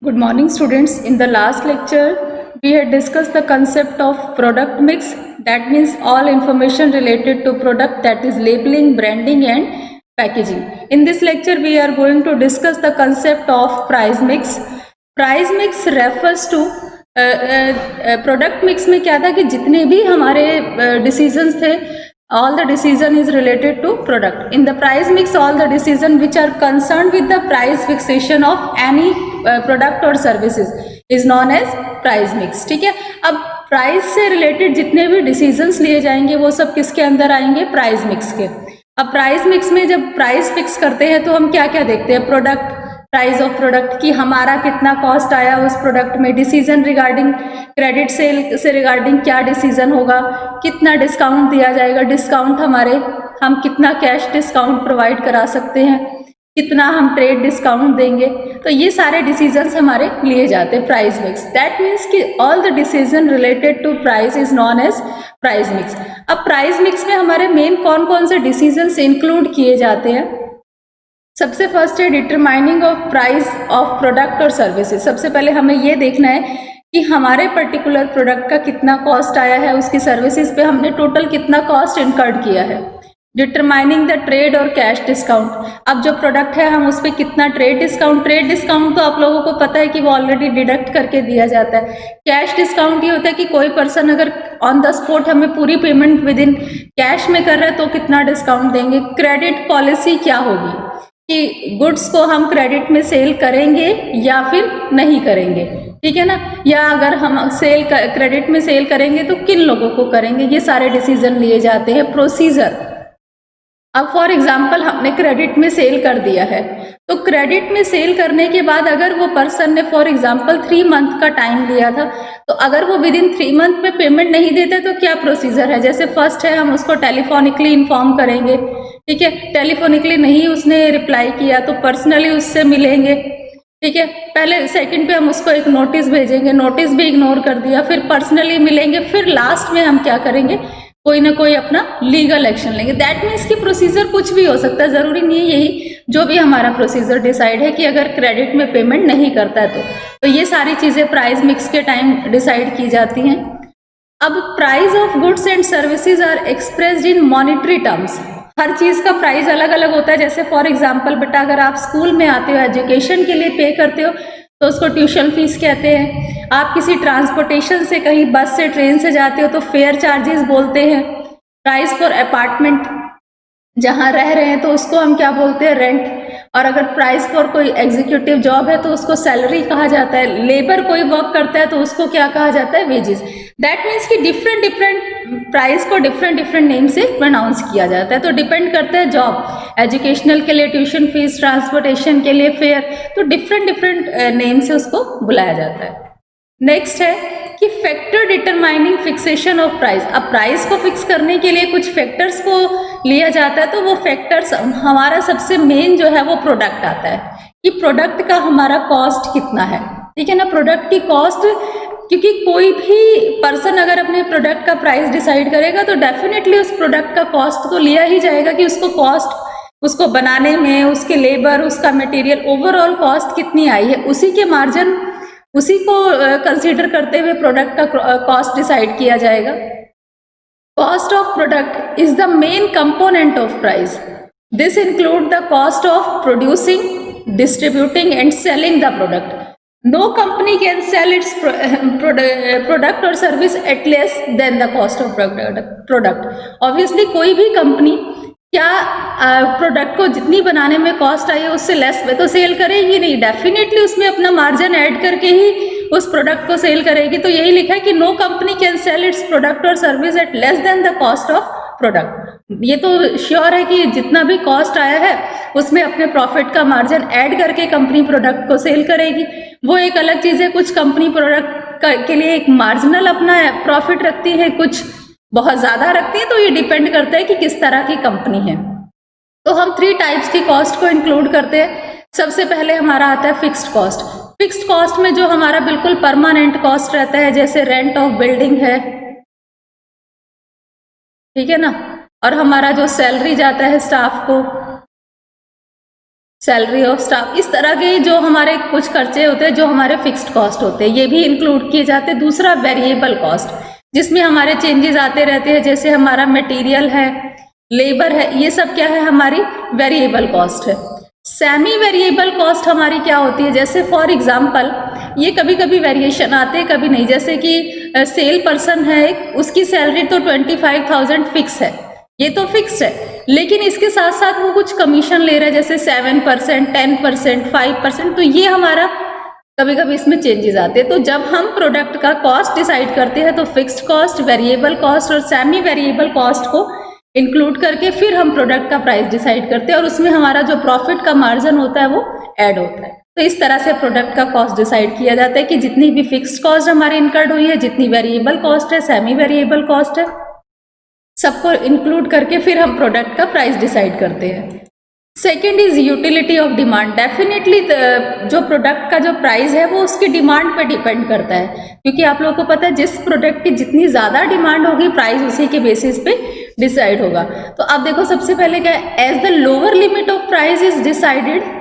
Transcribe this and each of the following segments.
Good morning, students. In the last lecture, we had discussed the concept of product mix. That means all information related to product, that is labeling, branding and packaging. In this lecture, we are going to discuss the concept of price mix. Price mix refers to product mix में क्या था कि जितने भी हमारे decisions थे, all the decision is related to product. In the price mix, all the decision which are concerned with the price fixation of any product or services is known as price mix. ठीक है, अब price से related जितने भी decisions लिए जाएंगे वो सब किसके अंदर आएंगे? प्राइस मिक्स के। अब प्राइस मिक्स में जब प्राइस फिक्स करते हैं तो हम क्या क्या देखते हैं? प्रोडक्ट, प्राइस ऑफ प्रोडक्ट की हमारा कितना कॉस्ट आया उस प्रोडक्ट में, डिसीजन रिगार्डिंग क्रेडिट सेल से रिगार्डिंग क्या डिसीजन होगा, कितना डिस्काउंट दिया जाएगा, डिस्काउंट हमारे, हम कितना कैश डिस्काउंट प्रोवाइड करा सकते हैं, कितना हम ट्रेड डिस्काउंट देंगे, तो ये सारे डिसीजंस हमारे लिए जाते हैं प्राइस मिक्स। दैट मीन्स कि all the decision related to price is known as price mix. अब प्राइस मिक्स में हमारे मेन कौन कौन से डिसीजंस इंक्लूड किए जाते हैं? सबसे फर्स्ट है determining of price of product और सर्विसेज। सबसे पहले हमें ये देखना है कि हमारे पर्टिकुलर प्रोडक्ट का कितना कॉस्ट आया है, उसकी सर्विसेज पे हमने टोटल कितना कॉस्ट इनकर्ड किया है। डिटरमाइनिंग द ट्रेड और कैश डिस्काउंट। अब जो प्रोडक्ट है हम उस पर कितना ट्रेड डिस्काउंट तो आप लोगों को पता है कि वो ऑलरेडी डिडक्ट करके दिया जाता है। कैश डिस्काउंट ये होता है कि कोई पर्सन अगर ऑन द स्पॉट हमें पूरी पेमेंट विद इन कैश में कर रहा है तो कितना डिस्काउंट देंगे। क्रेडिट पॉलिसी क्या होगी कि गुड्स को हम क्रेडिट में सेल करेंगे या फिर नहीं करेंगे, ठीक है ना, या अगर हम क्रेडिट में सेल करेंगे तो किन लोगों को करेंगे, ये सारे डिसीजन लिए जाते हैं। प्रोसीजर, अब फॉर एग्जाम्पल हमने क्रेडिट में सेल कर दिया है, तो क्रेडिट में सेल करने के बाद अगर वो पर्सन ने फॉर एग्जाम्पल 3 मंथ का टाइम लिया था, तो अगर वो विद इन 3 मंथ में पेमेंट नहीं देता तो क्या प्रोसीजर है? जैसे फर्स्ट है हम उसको टेलीफोनिकली इन्फॉर्म करेंगे, ठीक है, टेलीफोनिकली नहीं उसने रिप्लाई किया तो पर्सनली उससे मिलेंगे, ठीक है, पहले सेकंड पे हम उसको एक नोटिस भेजेंगे, नोटिस भी इग्नोर कर दिया, फिर पर्सनली मिलेंगे, फिर लास्ट में हम क्या करेंगे? कोई ना कोई अपना लीगल एक्शन लेंगे। दैट मीन्स कि प्रोसीजर कुछ भी हो सकता है, जरूरी नहीं है यही जो भी हमारा प्रोसीजर डिसाइड है कि अगर क्रेडिट में पेमेंट नहीं करता है तो ये सारी चीजें प्राइस मिक्स के टाइम डिसाइड की जाती हैं। अब price of goods and services are expressed in monetary terms. हर चीज का प्राइस अलग अलग होता है। जैसे फॉर एग्जाम्पल बेटा अगर आप स्कूल में आते हो, एजुकेशन के लिए पे करते हो तो उसको ट्यूशन फीस कहते हैं। आप किसी ट्रांसपोर्टेशन से कहीं बस से ट्रेन से जाते हो तो फेयर चार्जेस बोलते हैं। प्राइस फॉर अपार्टमेंट, जहाँ रह रहे हैं तो उसको हम क्या बोलते हैं? रेंट। और अगर प्राइस फॉर कोई एग्जीक्यूटिव जॉब है तो उसको सैलरी कहा जाता है। लेबर कोई वर्क करता है तो उसको क्या कहा जाता है? वेजेस। दैट मीन्स कि डिफरेंट प्राइस को डिफरेंट नेम से प्रोनाउंस किया जाता है। तो डिपेंड करता है जॉब, एजुकेशनल के लिए ट्यूशन फीस, ट्रांसपोर्टेशन के लिए फेयर, तो डिफरेंट नेम से उसको बुलाया जाता है। नेक्स्ट है कि factor determining fixation of price. अब प्राइस को फिक्स करने के लिए कुछ फैक्टर्स को लिया जाता है, तो वो फैक्टर्स हमारा सबसे मेन जो है वो प्रोडक्ट आता है कि प्रोडक्ट का हमारा कॉस्ट कितना है, ठीक है ना, प्रोडक्ट की कॉस्ट। क्योंकि कोई भी पर्सन अगर अपने प्रोडक्ट का प्राइस डिसाइड करेगा तो डेफिनेटली उस प्रोडक्ट का कॉस्ट तो लिया ही जाएगा कि उसको कॉस्ट, उसको बनाने में उसके लेबर, उसका मटेरियल, ओवरऑल कॉस्ट कितनी आई है, उसी के मार्जिन, उसी को कंसीडर करते हुए प्रोडक्ट का कॉस्ट डिसाइड किया जाएगा। Cost of product is the main component of price. This include the cost of producing, distributing and selling the product. No company can sell its product और service at less than the cost of product. Obviously कोई भी company क्या product को जितनी बनाने में cost आई है उससे लेस में तो सेल करेगी नहीं, डेफिनेटली उसमें अपना मार्जिन ऐड करके ही उस प्रोडक्ट को सेल करेगी। तो यही लिखा है कि no company can sell its product और service at less than the cost of product. ये तो श्योर है कि जितना भी कॉस्ट आया है उसमें अपने प्रॉफिट का मार्जिन ऐड करके कंपनी प्रोडक्ट को सेल करेगी। वो एक अलग चीज है, कुछ कंपनी प्रोडक्ट के लिए एक मार्जिनल अपना प्रॉफिट रखती है, कुछ बहुत ज्यादा रखती है, तो ये डिपेंड करता है कि किस तरह की कंपनी है। तो हम 3 टाइप्स की कॉस्ट को इंक्लूड करते हैं। सबसे पहले हमारा आता है फिक्स्ड कॉस्ट। फिक्स्ड कॉस्ट में जो हमारा बिल्कुल परमानेंट कॉस्ट रहता है, जैसे रेंट ऑफ बिल्डिंग है, ठीक है ना, और हमारा जो सैलरी जाता है स्टाफ को, सैलरी ऑफ स्टाफ, इस तरह के जो हमारे कुछ खर्चे होते हैं जो हमारे फिक्स्ड कॉस्ट होते हैं, ये भी इंक्लूड किए जाते हैं। दूसरा वेरिएबल कॉस्ट, जिसमें हमारे चेंजेस आते रहते हैं, जैसे हमारा मटेरियल है, लेबर है, ये सब क्या है, हमारी वेरिएबल कॉस्ट है। सेमी वेरिएबल कॉस्ट हमारी क्या होती है, जैसे फॉर एग्जांपल ये कभी कभी वेरिएशन आते हैं कभी नहीं, जैसे कि सेल पर्सन है, उसकी सैलरी तो 25,000 फिक्स है, ये तो फिक्स है, लेकिन इसके साथ साथ वो कुछ कमीशन ले रहा है, जैसे 7%, 10%, 5%, तो ये हमारा कभी कभी इसमें चेंजेस आते हैं। तो जब हम प्रोडक्ट का कॉस्ट डिसाइड करते हैं तो फिक्स्ड कॉस्ट, वेरिएबल कॉस्ट और सेमी वेरिएबल कॉस्ट को इंक्लूड करके फिर हम प्रोडक्ट का प्राइस डिसाइड करते हैं, और उसमें हमारा जो प्रॉफिट का मार्जिन होता है वो ऐड होता है। तो इस तरह से प्रोडक्ट का कॉस्ट डिसाइड किया जाता है कि जितनी भी फिक्स्ड कॉस्ट हमारी इनकर्ड हुई है, जितनी वेरिएबल कॉस्ट है, सेमी वेरिएबल कॉस्ट है, सबको इंक्लूड करके फिर हम प्रोडक्ट का प्राइस डिसाइड करते हैं। Second is utility of demand. Definitely जो प्रोडक्ट का जो प्राइस है वो उसकी डिमांड पे डिपेंड करता है, क्योंकि आप लोगों को पता है जिस प्रोडक्ट की जितनी ज़्यादा डिमांड होगी प्राइस उसी के बेसिस पे डिसाइड होगा। तो अब देखो सबसे पहले क्या है, as the lower limit of price is decided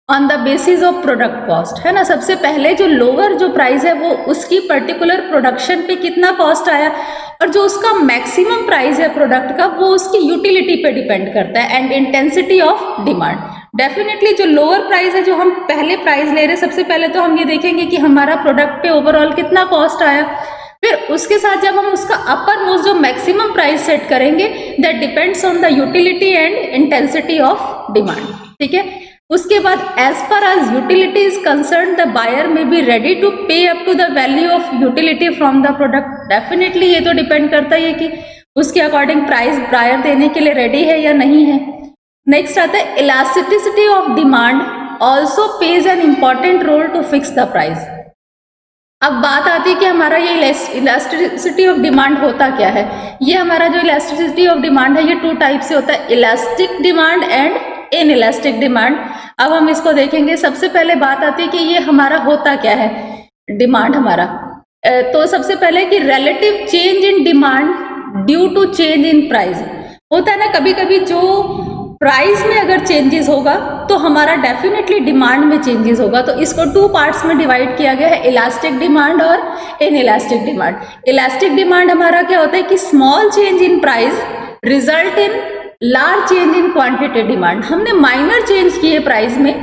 on the basis of product cost, है ना। सबसे पहले जो लोअर जो प्राइस है वो उसकी पर्टिकुलर प्रोडक्शन पे कितना कॉस्ट आया, और जो उसका मैक्सिमम प्राइस है प्रोडक्ट का वो उसकी यूटिलिटी पे डिपेंड करता है and intensity of demand. Definitely जो लोअर प्राइस है, जो हम पहले प्राइस ले रहे हैं, सबसे पहले तो हम ये देखेंगे कि हमारा प्रोडक्ट पे ओवरऑल कितना कॉस्ट आया, फिर उसके साथ जब हम उसका अपर मोस्ट जो मैक्सिमम प्राइस सेट करेंगे, that depends on the utility and intensity of demand, ठीक है। उसके बाद as far as utility is concern, the buyer may be ready to pay up to the value of utility from the product. Definitely ये तो depend करता है कि उसके अकॉर्डिंग प्राइस बायर देने के लिए रेडी है या नहीं है। नेक्स्ट आता है elasticity of demand also plays an important role to fix the price. अब बात आती है कि हमारा ये इलास्टिसिटी ऑफ डिमांड होता क्या है। ये हमारा जो इलास्टिसिटी ऑफ डिमांड है ये टू टाइप से होता है, elastic demand and in elastic demand. अब हम इसको देखेंगे। सबसे पहले बात आती है कि ये हमारा होता क्या है डिमांड हमारा। तो सबसे पहले कि relative change in demand due to change in price. होता है ना कभी कभी जो प्राइस में अगर चेंजेस होगा तो हमारा डेफिनेटली डिमांड में चेंजेस होगा। तो इसको टू पार्ट्स में डिवाइड किया गया है, इलास्टिक डिमांड और in elastic demand. Elastic demand हमारा क्या होता है कि small change in price result in large change in quantity demand. हमने माइनर चेंज किए प्राइस में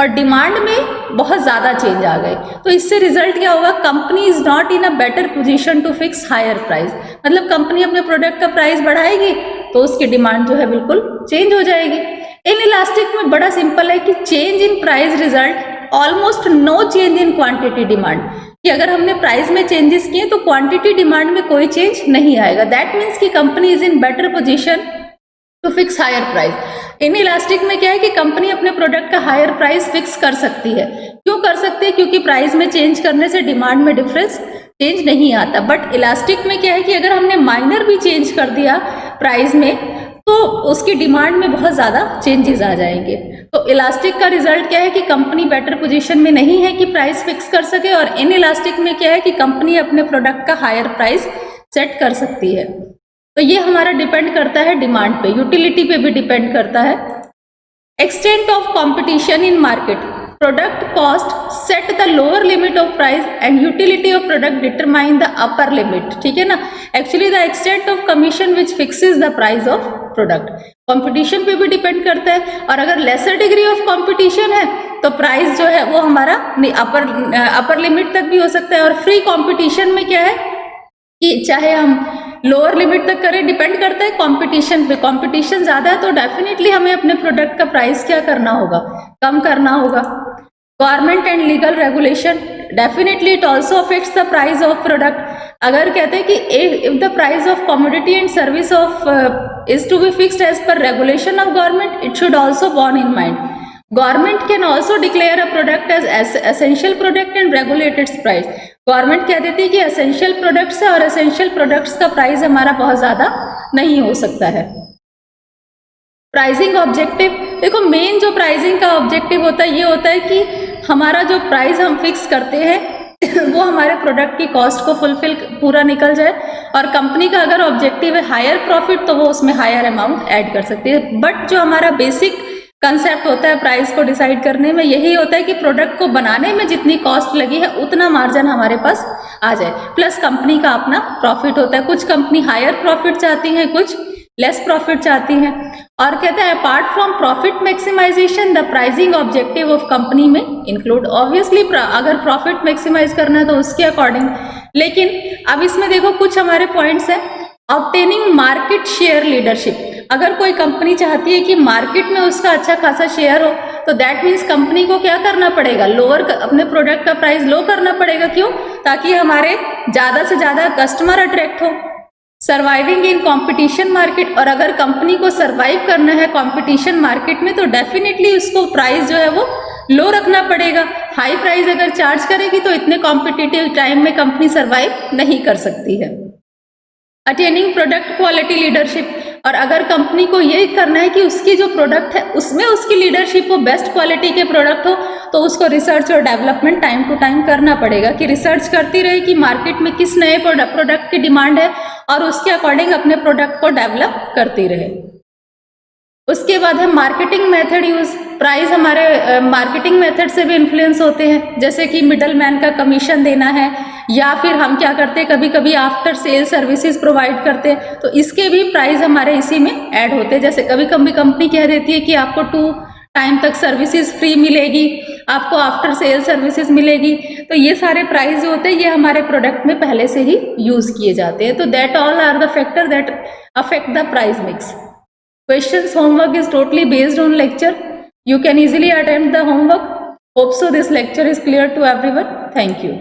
और डिमांड में बहुत ज़्यादा चेंज आ गए, तो इससे रिजल्ट क्या होगा, company is not in a better position to fix higher price. मतलब कंपनी अपने प्रोडक्ट का प्राइस बढ़ाएगी तो उसकी डिमांड जो है बिल्कुल चेंज हो जाएगी। इन इलास्टिक में बड़ा सिंपल है कि change in price result almost no change in quantity demand, कि अगर हमने प्राइस में चेंजेस किए तो क्वांटिटी डिमांड में कोई चेंज नहीं आएगा। दैट मीन्स कि company is in better position to fix higher price. Inelastic में क्या है कि कंपनी अपने प्रोडक्ट का हायर प्राइस फिक्स कर सकती है। क्यों कर सकती है, क्योंकि प्राइस में चेंज करने से डिमांड में डिफरेंस चेंज नहीं आता। बट इलास्टिक में क्या है कि अगर हमने माइनर भी चेंज कर दिया प्राइस में तो उसकी डिमांड में बहुत ज़्यादा चेंजेस आ जाएंगे। तो इलास्टिक का रिजल्ट क्या है कि कंपनी बेटर पोजीशन में नहीं है कि प्राइस फिक्स कर सके, और इन इलास्टिक में क्या है कि कंपनी अपने प्रोडक्ट का हायर प्राइस सेट कर सकती है। तो ये हमारा डिपेंड करता है डिमांड पे, यूटिलिटी पे भी डिपेंड करता है। Extent of competition in market, product cost set the lower limit of price and utility of product determine the upper limit, ठीक है ना। Actually the extent of commission which fixes the price of product. Competition पे भी depend करता है, और अगर laser degree of competition है तो प्राइस जो है वो हमारा अपर लिमिट तक भी हो सकता है। और फ्री कंपटीशन में क्या है कि चाहे हम लोअर लिमिट तक करें, डिपेंड करता है कंपटीशन पे। कंपटीशन ज़्यादा है तो डेफिनेटली हमें अपने प्रोडक्ट का प्राइस क्या करना होगा, कम करना होगा। Government and legal regulation, definitely it also affects the price of product. अगर कहते हैं कि if the price of commodity and service of is to be fixed as per regulation of government, it should also borne in mind. Government can also declare a product as essential product and regulate its price. Government कह देती है कि essential products है और essential products का price हमारा बहुत ज़्यादा नहीं हो सकता है। प्राइसिंग ऑब्जेक्टिव, देखो मेन जो प्राइसिंग का ऑब्जेक्टिव होता है ये होता है कि हमारा जो प्राइस हम फिक्स करते हैं वो हमारे प्रोडक्ट की कॉस्ट को फुलफिल पूरा निकल जाए, और कंपनी का अगर ऑब्जेक्टिव है हायर प्रॉफिट तो वो उसमें हायर अमाउंट ऐड कर सकती है। बट जो हमारा बेसिक कंसेप्ट होता है प्राइस को डिसाइड करने में, यही होता है कि प्रोडक्ट को बनाने में जितनी कॉस्ट लगी है उतना मार्जिन हमारे पास आ जाए, प्लस कंपनी का अपना प्रॉफिट होता है। कुछ कंपनी हायर प्रॉफिट चाहती है, कुछ लेस प्रॉफिट चाहती है। और कहते हैं apart from profit maximisation the pricing objective of company में इंक्लूड, ऑब्वियसली अगर प्रॉफिट मैक्सिमाइज करना है तो उसके अकॉर्डिंग। लेकिन अब इसमें देखो कुछ हमारे पॉइंट्स हैं। ऑब्टेनिंग मार्केट शेयर लीडरशिप, अगर कोई कंपनी चाहती है कि मार्केट में उसका अच्छा खासा शेयर हो तो दैट मीन्स कंपनी को क्या करना पड़ेगा, लोअर अपने प्रोडक्ट का प्राइस लो करना पड़ेगा। क्यों? ताकि हमारे ज्यादा से ज्यादा कस्टमर अट्रैक्ट हो। सर्वाइविंग इन कंपटीशन मार्केट, और अगर कंपनी को सर्वाइव करना है कंपटीशन मार्केट में तो डेफिनेटली उसको प्राइस जो है वो लो रखना पड़ेगा। हाई प्राइस अगर चार्ज करेगी तो इतने कॉम्पिटिटिव टाइम में कंपनी सर्वाइव नहीं कर सकती है। अटेनिंग प्रोडक्ट क्वालिटी लीडरशिप, और अगर कंपनी को ये करना है कि उसकी जो प्रोडक्ट है उसमें उसकी लीडरशिप हो, बेस्ट क्वालिटी के प्रोडक्ट हो, तो उसको रिसर्च और डेवलपमेंट टाइम टू टाइम करना पड़ेगा कि रिसर्च करती रहे कि मार्केट में किस नए प्रोडक्ट की डिमांड है और उसके अकॉर्डिंग अपने प्रोडक्ट को डेवलप करती रहे। उसके बाद है मार्केटिंग मेथड यूज। प्राइस हमारे मार्केटिंग मेथड से भी इन्फ्लुएंस होते हैं, जैसे कि मिडल मैन का कमीशन देना है, या फिर हम क्या करते हैं कभी कभी आफ्टर सेल सर्विसेज प्रोवाइड करते हैं तो इसके भी प्राइस हमारे इसी में ऐड होते हैं। जैसे कभी कभी कंपनी कह देती है कि आपको 2 टाइम तक सर्विसेज फ्री मिलेगी, आपको आफ्टर सेल सर्विसेज मिलेगी, तो ये सारे प्राइस जो होते हैं ये हमारे प्रोडक्ट में पहले से ही यूज किए जाते हैं। तो that all are the factor that affect the price mix. Questions homework is totally based on lecture. You can easily attempt the homework. Hope so this lecture is clear to everyone. Thank you.